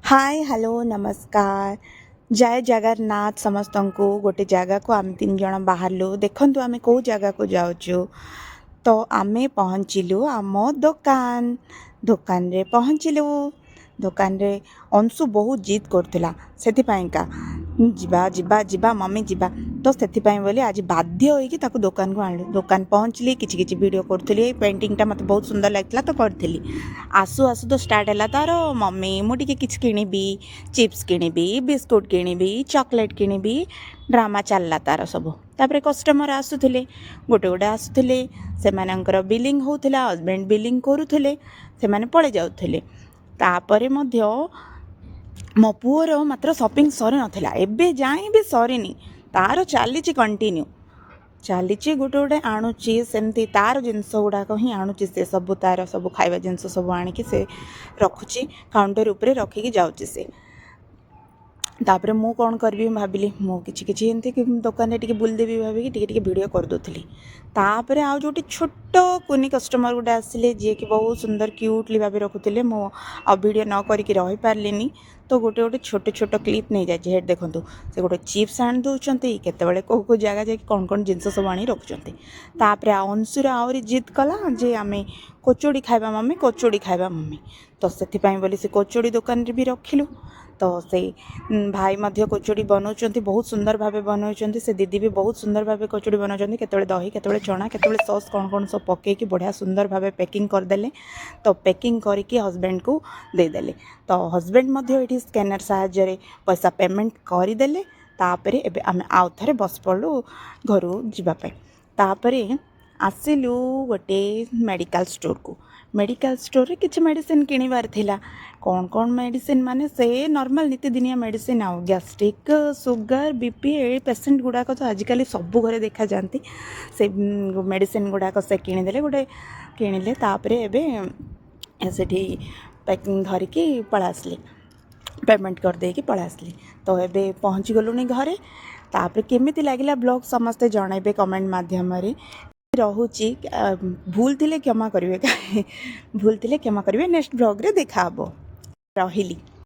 Hi hello नमस्कार जय जगन्नाथ समस्त को गोटे जगह को आम तीन जन बाहरलु देखु आम कौ जगह को जाऊँ तो आम पहुँचलु आम दुकान दुकान रे पहुँचलु दुकान रे अंशु बहुत जिद करथिला सेथिपाइंका जिबा जिबा जिबा मम्मी जिबा तो सेथिपाई बोली आज बाध्य होइकी ताको दुकान को आणलु दुकान पहुँचली किछि किछि वीडियो करथली पेंटिंगटा मते बहुत सुंदर लागथिला तो करथली आसु आसु तो स्टार्ट है तार मम्मी मुझे किसी किणबी चिप्स किणबी बिस्कुट किणबी चॉकलेट किणबी ड्रामा चलला तार सब तापर कस्टमर आसुले गोटे गोटे आसुले से बिलिंग होता हजबैंड बिलिंग करुले से पड़े जाऊे तापर मो पुअर मात्र शॉपिंग सरी नाला एवं जाए भी सरीनी तार चली कंटिन्यू चली गोटे गोटे आणुची सेमती तार जिनस गुड़ाक ही आणुची से सब तार सब खाଇବା जिनस सब आणिकी से रखुची काउंटर उपरे रखिकी जाऊँगी से तापर मु कौन करी भाविली मु कि एमती दुकान में टी बुलदेवी भाविकी टी वीडियो करदोली तापर आउ जो छोट कुनी कस्टमर गोटे आसिले जी कि बहुत सुंदर क्यूटली भाव रखुले मो आ वीडियो न करके रही पार्लिनी तो गोटे गोटे छोट छोट क्लिप नहीं जाए हेड देखूँ से गोटे चिप्स आनी दौरान केतवे कौ कौ जगह जा कौन कौन जिनस सब आनी रखुच्च तापर अंशुर आहरी जिद कला जे आम कचोड़ी खाइबा मम्मी कचोड़ी खाइबा मम्मी तो से बोली से कचोड़ी दुकान भी रखिलु तो से भाई मध्य कचोड़ी बनाऊँ बहुत सुंदर भाव बनाऊँ से दीदी भी बहुत सुंदर भाव कचोड़ी बनाऊँ केतवे दही केतवे चना केतवे सॉस कौन कौन सब पकईकि बढ़िया सुंदर भाव पैकिंग करदे तो पैकिंग करके हजबैंड को देदेले तो हजबैंड मध्य ये स्कैनर साहाय्य पैसा पेमेंट करदे तापर एबे आम आउ थे बस पड़ू घर जावाई तापर आसिलु गोटे मेडिकल स्टोर को मेडिकल स्टोर रे किछि मेडिसिन किणवार थिला कौन कौन मेडिसिन माने से नॉर्मल नीतिदिनिया मेडिसिन आउ गैस्ट्रिक सुगर बीपी ए पेसेंट गुड़ाक तो आजिकल सब घरे देखा जाती से मेडिसिन गुड़ाक से किणीदे गोटे किणिले तापर एबे सेठी पैकिंग धरिकी पळा आसली पेमेंट कर देकी पळा आसली तो एबे पहुँची गलुनी घरे तापर केमिति लागिला ब्लॉग समस्ते जनइबे कमेंट माध्यम रे रहुची भूल थिले क्षमा करिवे भूल थिले क्षमा करिवे नेक्स्ट ब्लॉग रे देखा हबो रहिली।